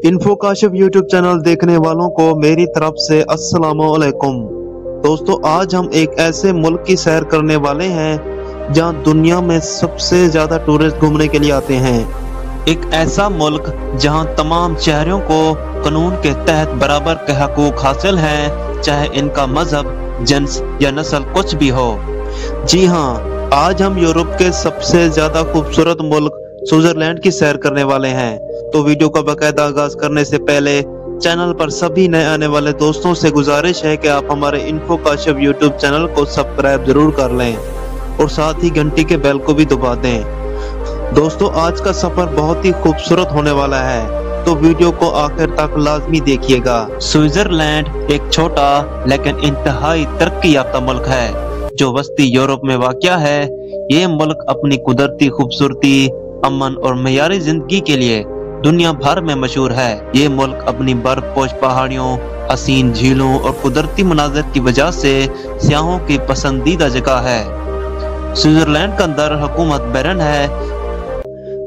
इन्फोकाशिफ YouTube channel देखने वालों को मेरी तरफ से अस्सलामुअलैकुम। दोस्तों, आज हम एक ऐसे मुल्क की सैर करने वाले हैं जहां दुनिया में सबसे ज्यादा टूरिस्ट घूमने के लिए आते हैं। एक ऐसा मुल्क जहां तमाम शहरियों को कानून के तहत बराबर के हकूक हासिल हैं, चाहे इनका मजहब, जिन्स या नस्ल कुछ भी हो। जी हाँ, आज हम यूरोप के सबसे ज्यादा खूबसूरत मुल्क स्विट्जरलैंड की सैर करने वाले हैं। तो वीडियो का बाकायदा आगाज करने से पहले चैनल पर सभी नए आने वाले दोस्तों से गुजारिश है कि आप हमारे इन्फोकाशिफ यूट्यूब चैनल को सब्सक्राइब जरूर कर लें और साथ ही घंटी के बेल को भी दबा दें। दोस्तों, आज का सफर बहुत ही खूबसूरत होने वाला है, तो वीडियो को आखिर तक लाजमी देखिएगा। स्विट्जरलैंड एक छोटा लेकिन इंतहाई तरक्की याफ्ता मुल्क है जो वस्ती यूरोप में वाक़या है। ये मुल्क अपनी कुदरती खूबसूरती, अमन और मयारी जिंदगी के लिए दुनिया भर में मशहूर है। ये मुल्क अपनी बर्फपोश पहाड़ियों, हसीन झीलों और कुदरती मनाज़र की वजह से सियाहों की पसंदीदा जगह है। स्विट्जरलैंड का दारुल हुकूमत बेरन है।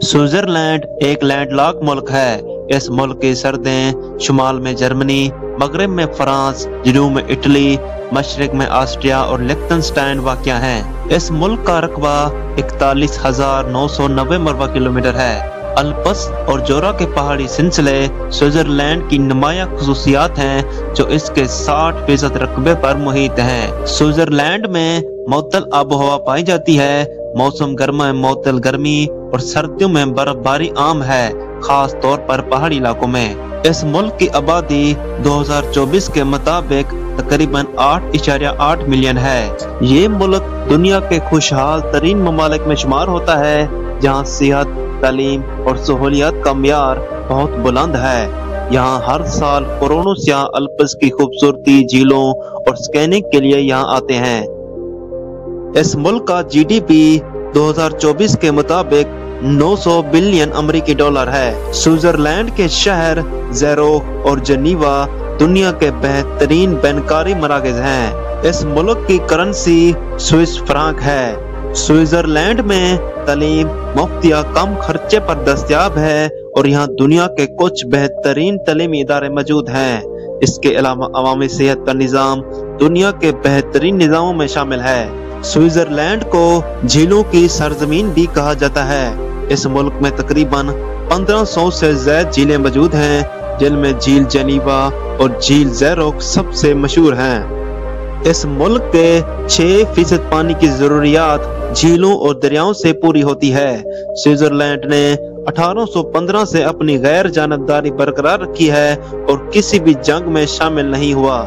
स्विट्जरलैंड एक लैंडलॉक मुल्क है। इस मुल्क की सरहदें शुमाल में जर्मनी, मगरब में फ्रांस, जनूब में इटली, मशरक में ऑस्ट्रिया और लिechtenstein वाक़या हैं। इस मुल्क का रकबा 41,990 मरबा किलोमीटर है। अल्प्स और जोरा के पहाड़ी सिलसिले स्विट्जरलैंड की नुमाया खुसूसियात हैं जो इसके 60% रकबे पर मुहित हैं। स्विट्जरलैंड में मुअत्तल आबोहवा पाई जाती है। मौसम गर्मा में मुअत्तल गर्मी और सर्दियों में बर्फबारी आम है, खास तौर पर पहाड़ी इलाकों में। इस मुल्क की आबादी 2024 के मुताबिक तकरीबन 8.8 मिलियन है। ये मुल्क दुनिया के खुशहाल तरीन ममालिक में शुमार होता है जहाँ सेहत, तालीम और सहूलियत का मियार बहुत बुलंद है। यहाँ हर साल करोड़ों सियाह अल्प्स की खूबसूरती, झीलों और स्कैनिंग के लिए यहाँ आते हैं। इस मुल्क का GDP 2024 के मुताबिक 900 बिलियन अमेरिकी डॉलर है। स्विट्जरलैंड के शहर ज़ुरिख और जेनीवा दुनिया के बेहतरीन बैंकारी मराकज़ हैं। इस मुल्क की करेंसी स्विस फ्रांक है। स्विट्जरलैंड में तालीम मुफ्त या कम खर्चे पर दस्तयाब है और यहाँ दुनिया के कुछ बेहतरीन तालीमी इदारे मौजूद हैं। इसके अलावा अवामी सेहत का निज़ाम दुनिया के बेहतरीन निज़ामों में शामिल है। स्विट्जरलैंड को झीलों की सरजमीन भी कहा जाता है। इस मुल्क में तकरीबन 1500 से ज्यादा झीलें मौजूद हैं, जिनमें झील जेनीवा और झील ज़ुरिख सबसे मशहूर हैं। इस मुल्क के 6% पानी की जरूरियात झीलों और दरियाओं से पूरी होती है। स्विट्जरलैंड ने 1815 से अपनी गैर जानबदारी बरकरार रखी है और किसी भी जंग में शामिल नहीं हुआ।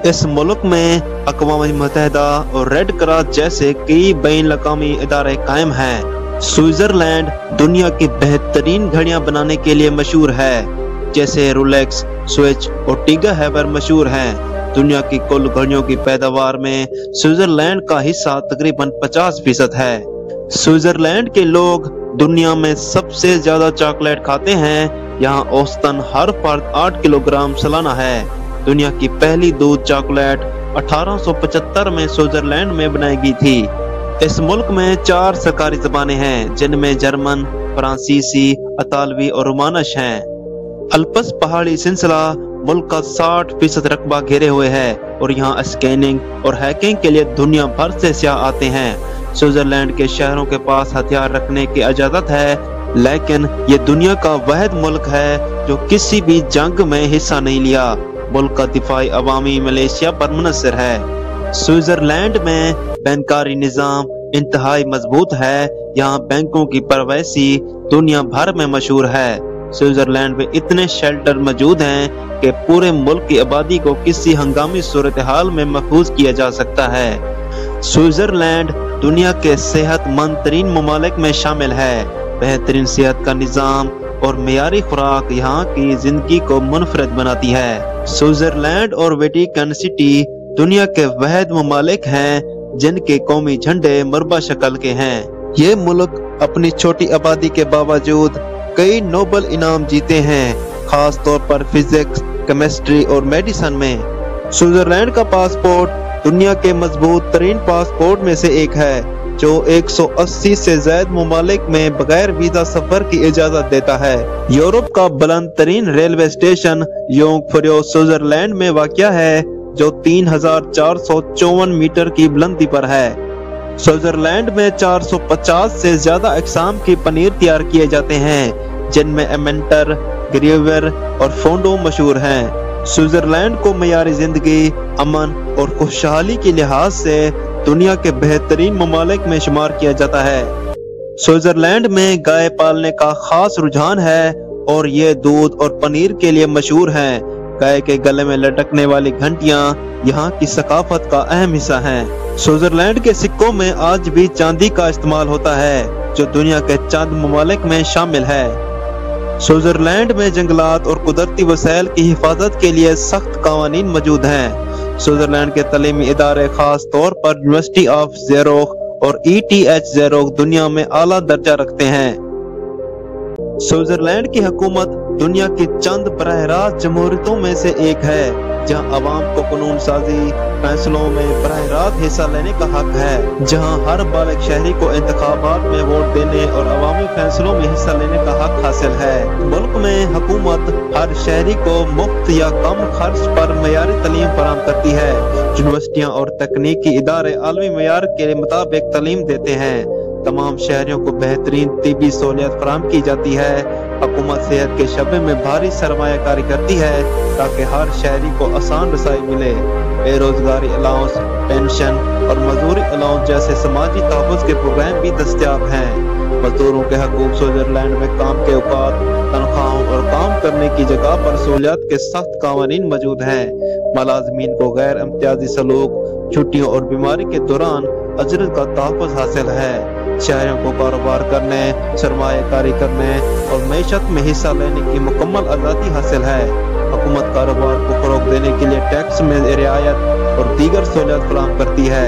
इस मुल्क में अक़वाम मुत्तहिदा और रेड क्रॉस जैसे कई बैनुल-अक़वामी इदारे कायम हैं। स्विट्जरलैंड दुनिया की बेहतरीन घड़ियां बनाने के लिए मशहूर है, जैसे रोलेक्स, स्विच और टिगर हैबर मशहूर हैं। दुनिया की कुल घड़ियों की पैदावार में स्विट्जरलैंड का हिस्सा तकरीबन 50% है। स्विट्जरलैंड के लोग दुनिया में सबसे ज्यादा चॉकलेट खाते हैं। यहाँ औसतन हर फर्द 8 किलोग्राम सालाना है। दुनिया की पहली दूध चॉकलेट 1875 में स्विट्जरलैंड में बनाई गई थी। इस मुल्क में 4 सरकारी ज़बानें हैं, जिनमें जर्मन, फ्रांसीसी, इतालवी और रोमानिश हैं। अल्प्स पहाड़ी सिलसिला मुल्क का 60% रकबा घेरे हुए है और यहाँ स्कैनिंग और हैकिंग के लिए दुनिया भर से सियाह आते हैं। स्विट्जरलैंड के शहरों के पास हथियार रखने की इजाजत है, लेकिन ये दुनिया का वाहिद मुल्क है जो किसी भी जंग में हिस्सा नहीं लिया। मुल्क का दिफाई अवामी मलेशिया पर मुनहसर है। स्विट्जरलैंड में बैंकारी निज़ाम इंतहाई मजबूत है। यहाँ बैंकों की परवैसी दुनिया भर में मशहूर है। स्विट्जरलैंड में इतने शेल्टर मौजूद हैं कि पूरे मुल्क की आबादी को किसी हंगामी सूरत हाल में महफूज किया जा सकता है। स्विट्जरलैंड दुनिया के सेहतमंद तरीन ममालिक में शामिल है। बेहतरीन सेहत का निज़ाम और मयारी खुराक यहाँ की जिंदगी को मुनफरद बनाती है। स्विट्जरलैंड और वेटिकन सिटी दुनिया के वाहिद ममालिक हैं जिनके कौमी झंडे मरबा शक्ल के हैं। ये मुल्क अपनी छोटी आबादी के बावजूद कई नोबल इनाम जीते हैं, खास तौर पर फिजिक्स, केमिस्ट्री और मेडिसिन में। स्विट्जरलैंड का पासपोर्ट दुनिया के मजबूत तरीन पासपोर्ट में से एक है। जो 180 से ज्यादा ममालिक में बगैर वीजा सफर की इजाजत देता है। यूरोप का बुलंद तरीन रेलवे स्टेशन योंगफ्राउ स्विट्जरलैंड में वाक़या है, जो 3454 मीटर की बुलंदी पर है। स्विट्जरलैंड में 450 से ज्यादा अक़साम की पनीर तैयार किए जाते हैं, जिनमें एमेंटर, ग्रेवियर और फोंडो मशहूर हैं। स्विट्जरलैंड को मयारी जिंदगी, अमन और खुशहाली के लिहाज से दुनिया के बेहतरीन ममालिक में शुमार किया जाता है। स्विट्जरलैंड में गाय पालने का खास रुझान है और ये दूध और पनीर के लिए मशहूर हैं। गाय के गले में लटकने वाली घंटियां यहाँ की सकाफत का अहम हिस्सा हैं। स्विट्जरलैंड के सिक्कों में आज भी चांदी का इस्तेमाल होता है, जो दुनिया के चंद ममालिक में शामिल है। स्विट्जरलैंड में जंगलात और कुदरती वसाइल की हिफाजत के लिए सख्त कानून मौजूद हैं। स्विट्जरलैंड के तलीमी इदारे खास तौर पर यूनिवर्सिटी ऑफ ज़ूरिख और ETH ज़ूरिख दुनिया में आला दर्जा रखते हैं। स्विट्जरलैंड की हुकूमत दुनिया की चंद बराह रास्त जमहूरियतों में से एक है, जहां अवाम को कानून साजी फैसलों में बराह रास्त हिस्सा लेने का हक है, जहां हर बालिग शहरी को इंतखाबात में वोट देने और अवामी फैसलों में हिस्सा लेने का हक हासिल है। मुल्क में हुकूमत हर शहरी को मुफ्त या कम खर्च पर मयारी तालीम फराहम करती है। यूनिवर्सिटियां और तकनीकी इदारे आलमी मयार के मुताबिक तालीम देते हैं। तमाम शहरियों को बेहतरीन तिब्बी सहूलियत फराहम की जाती है। हुकूमत सेहत के शबे में भारी सरमायाकारी करती है ताकि हर शहरी को आसान रसाई मिले। बेरोजगारी अलाउंस, पेंशन और मजदूरी अलाउंस जैसे समाजी तहफ़्फ़ुज़ के प्रोग्राम भी दस्तयाब हैं। मजदूरों के हकूक़ स्विट्जरलैंड में काम के औकात, तनख्वाहों और काम करने की जगह पर सहूलियत के सख्त कानून मौजूद हैं। मुलाज़मीन को गैर इम्तियाजी सलूक, छुट्टियों और बीमारी के दौरान अजरत का तहफ़्फ़ुज़ हासिल है। शहरियों को कारोबार करने, सरमायाकारी करने और मईशत में हिस्सा लेने की मुकम्मल आज़ादी हासिल है। हुकूमत कारोबार को फ़रोग़ देने के लिए टैक्स में रियायत और दीगर सहूलियत फराहम करती है।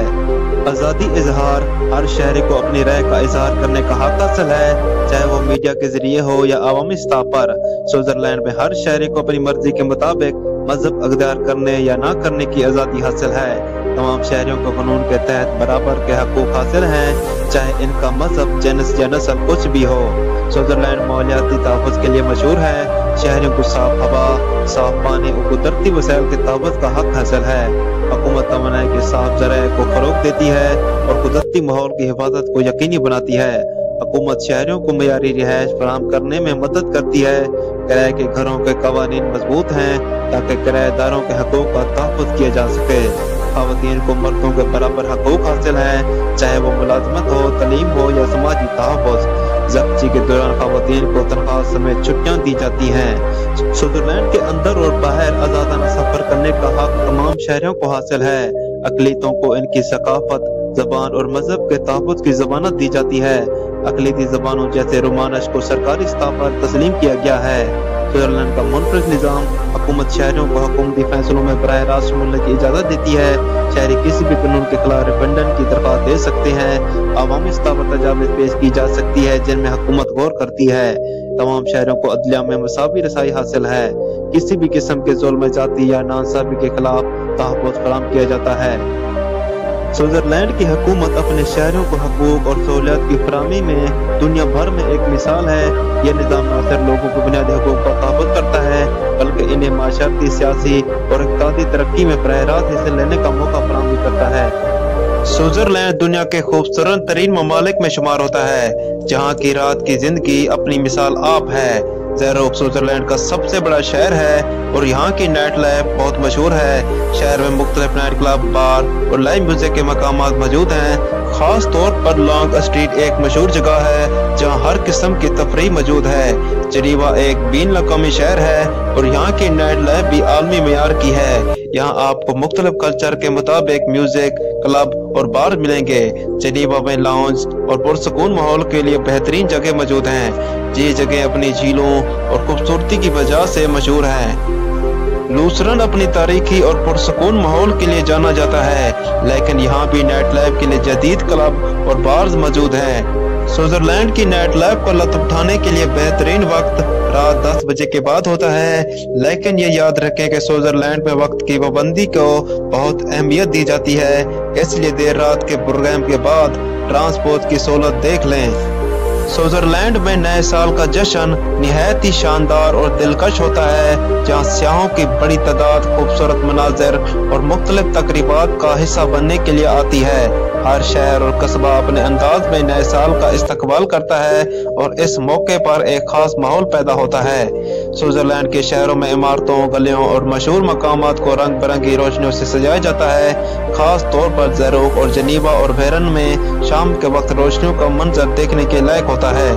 आज़ादी इजहार, हर शहरी को अपनी राय का इजहार करने का हक हासिल है, चाहे वो मीडिया के जरिए हो या अवामी सतह पर। स्विट्जरलैंड में हर शहरी को अपनी मर्जी के मुताबिक मजहब अख्तियार करने या ना करने की आज़ादी हासिल है। तमाम शहरियों को कानून के तहत बराबर के हकूक हासिल हैं, चाहे इनका मजहब, जिन्स या नस्ल कुछ भी हो। स्विट्जरलैंड माहौलियाती तहफ़्फ़ुज़ के लिए मशहूर है। शहरियों को साफ हवा, साफ पानी और कुदरती वसाइल के तहफ़्फ़ुज़ का हक हासिल है। हुकूमत तमन्ना के साफ ज़राए को फ़रोग़ देती है और कुदरती माहौल की हिफाजत को यकीनी बनाती है। हुकूमत शहरियों को मयारी रिहाइश फराहम करने में मदद करती है। किराए के घरों के कानून मजबूत हैं ताकि किराएदारों के हकूक़ का तहफ़्फ़ुज़ किया जा सके। ख़वातीन को मर्दों के बराबर हकूक़ हासिल हैं, चाहे वो मुलाजमत हो, तलीम हो या समाजी तहफ़्फ़ुज़। ज़ब्ती के दौरान ख़वातीन को तनख्वाह समेत छुट्टियाँ दी जाती हैं। स्विट्जरलैंड के अंदर और बाहर आज़ादाना सफ़र करने का हक तमाम शहरियों को हासिल है। अक़लियतों को इनकी सकाफ़त, ज़बान और मजहब के तहफ़्फ़ुज़ की ज़मानत दी जाती है। अक़लियती ज़बानों जैसे रोमानिश को सरकारी सतह पर तस्लीम किया गया है। स्विट्जरलैंड का मुनफरद निज़ाम हुकूमत शहरियों को हुकूमती फैसलों में बराह रास्त शमूलियत की इजाज़त देती है। शहरी किसी भी कानून के खिलाफ रेफरेंडम की दरख्वास्त दे सकते हैं। अवामी सतह पर तजावीज़ पेश की जा सकती है जिनमें हुकूमत गौर करती है। तमाम शहरों को अदलिया में मसावी रसाई हासिल है। किसी भी किस्म के जुल्म, जाती या नाइंसाफी के खिलाफ तहफ़्फ़ुज़ फराहम किया जाता है। स्विट्जरलैंड की हुकूमत अपने शहरों को हकूक़ और सहूलियत की फराहमी में दुनिया भर में एक मिसाल है। यह निज़ाम न सिर्फ लोगों को बुनियादी हकूक़ का तहफ़्फ़ुज़ करता है, बल्कि इन्हें माशरती, सियासी और इक़्तिसादी तरक्की में बराह रास्त हिस्सा लेने का मौका फराहम भी करता है। स्विट्जरलैंड दुनिया के खूबसूरत तरीन ममालिक में शुमार होता है, जहाँ की रात की जिंदगी अपनी मिसाल आप है। ज़ूरिख स्विट्जरलैंड का सबसे बड़ा शहर है और यहाँ की नाइट लाइफ बहुत मशहूर है। शहर में मुख्तलिफ नाइट क्लब, बार और लाइव म्यूजिक के मकामात मौजूद हैं। खास तौर पर लॉन्ग स्ट्रीट एक मशहूर जगह है जहाँ हर किस्म की तफरीह मौजूद है। जनीवा एक बीन अक़वामी शहर है और यहाँ की नाइट लाइफ भी आलमी मेयार की है। यहाँ आपको मुख्तलिफ कल्चर के मुताबिक म्यूजिक, क्लब और बार मिलेंगे। जनीवा में लाउंज और पुरसकून माहौल के लिए बेहतरीन जगह मौजूद हैं। ये जगह अपनी झीलों और खूबसूरती की वजह से मशहूर है। लूसरन अपनी तारीखी और पुरसकून माहौल के लिए जाना जाता है, लेकिन यहाँ भी नाइट लाइफ के लिए जदीद क्लब और बार्स मौजूद हैं। स्विट्जरलैंड की नाइट लाइफ का लुत्फ उठाने के लिए बेहतरीन वक्त रात 10 बजे के बाद होता है, लेकिन ये याद रखें कि स्विट्जरलैंड में वक्त की पाबंदी को बहुत अहमियत दी जाती है, इसलिए देर रात के प्रोग्राम के बाद ट्रांसपोर्ट की सहूलत देख लें। स्विट्जरलैंड में नए साल का जश्न निहायत ही शानदार और दिलकश होता है, जहां सियाहों की बड़ी तादाद खूबसूरत मनाज़िर और मुख्तलिफ तकरीबात का हिस्सा बनने के लिए आती है। हर शहर और कस्बा अपने अंदाज में नए साल का इस्तकबाल करता है और इस मौके पर एक खास माहौल पैदा होता है। स्विट्जरलैंड के शहरों में इमारतों, गलियों और मशहूर मकामात को रंग बिरंगी रोशनियों से सजाया जाता है। खास तौर पर ज़रूक और जनीवा और बेरन में शाम के वक्त रोशनियों का मंजर देखने के लायक होता है।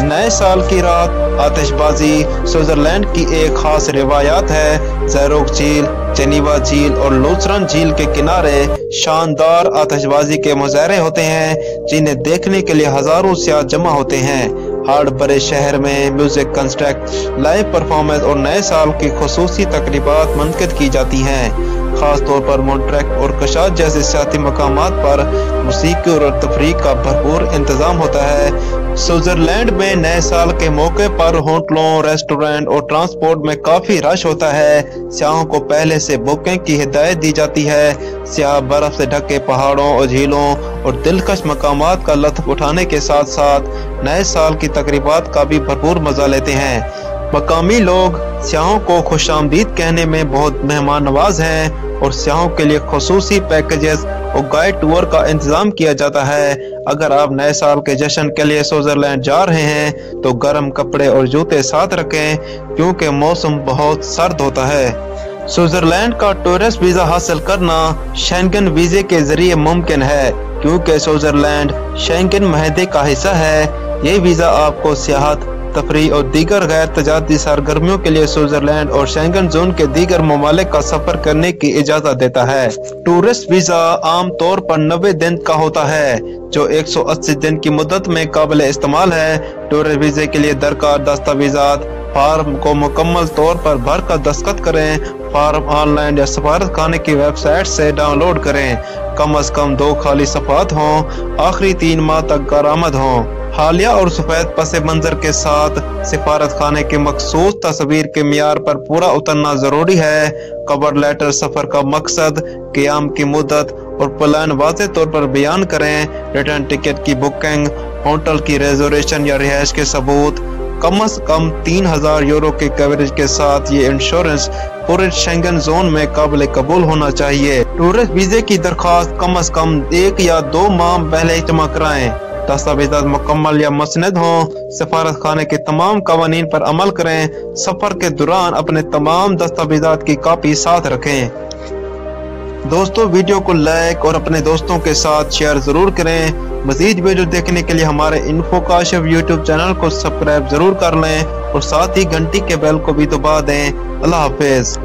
नए साल की रात आतिशबाजी स्विट्जरलैंड की एक खास रिवायात है। ज़रूक झील, जनीवा झील और लूसरन झील के किनारे शानदार आतिशबाजी के मुजाहरे होते हैं, जिन्हें देखने के लिए हजारों सियाह जमा होते हैं। हार्ड बड़े शहर में म्यूजिक कंसर्ट, लाइव परफॉर्मेंस और नए साल की खुसूसी तकरीबात मुनक़िद की जाती हैं। खास तौर पर मॉन्ट्रेक और कशात जैसे सियाती मकामात पर मौसीकी और तफरीक का भरपूर इंतजाम होता है। स्विट्जरलैंड में नए साल के मौके पर होटलों, रेस्टोरेंट और ट्रांसपोर्ट में काफी रश होता है। सियाहों को पहले से बुकिंग की हिदायत दी जाती है। सियाह बर्फ से ढके पहाड़ों और झीलों और दिलकश मकामात का लुत्फ उठाने के साथ साथ नए साल की तकरीबात का भी भरपूर मजा लेते हैं। मकामी लोग सियाहों को खुशामदीद कहने में बहुत मेहमान नवाज हैं और सियाहों के लिए खुसूसी पैकेजेस और गाइड टूर का इंतजाम किया जाता है। अगर आप नए साल के जश्न के लिए स्विट्जरलैंड जा रहे हैं तो गर्म कपड़े और जूते साथ रखें, क्योंकि मौसम बहुत सर्द होता है। स्विट्जरलैंड का टूरिस्ट वीजा हासिल करना शेंगन वीजे के जरिए मुमकिन है, क्योंकि स्विट्जरलैंड शेंगन माहदे का हिस्सा है। ये वीजा आपको सियाहत, तफरी और दीगर गैर तजारती सरगर्मियों के लिए स्विट्जरलैंड और शेंगन जोन के दीगर ममालिक का सफर करने की इजाजत देता है। टूरिस्ट वीजा आम तौर पर 90 दिन का होता है, जो 180 दिन की मुद्दत में काबिल इस्तेमाल है। टूरिस्ट वीजे के लिए दरकार दस्तावेजात फार्म को मुकम्मल तौर पर भर कर दस्तखत करें। फार्म ऑनलाइन या सफारत खाने की वेबसाइट से डाउनलोड करें। कम अज कम 2 खाली सफात हों, आखिरी 3 माह तक कारामद हों। हालिया और सफेद पस मंजर के साथ सिफारत खाने की मखसूस तस्वीर के मियार पर पूरा उतरना जरूरी है। कवर लेटर सफर का मकसद, क़याम की मुद्दत और प्लान वाज़ेह तौर पर बयान करें। रिटर्न टिकट की बुकिंग, होटल की रिजर्वेशन या रिहाइश के सबूत, कम से कम 3000 यूरो के कवरेज के साथ ये इंश्योरेंस पूरे शेंगन जोन में काबिल कबूल होना चाहिए। टूरिस्ट वीजे की दरखास्त कम से कम 1 या 2 माह पहले जमा कराएं। दस्तावेज़ात मुकम्मल या मुस्नद हों। सफारत खाने के तमाम कवानीन पर अमल करें। सफर के दौरान अपने तमाम दस्तावेज़ात की कॉपी साथ रखें। दोस्तों, वीडियो को लाइक और अपने दोस्तों के साथ शेयर जरूर करें। मजीद वीडियो देखने के लिए हमारे इन्फो काशिफ यूट्यूब चैनल को सब्सक्राइब जरूर कर लें और साथ ही घंटी के बेल को भी दबा दें। अल्लाह हाफिज।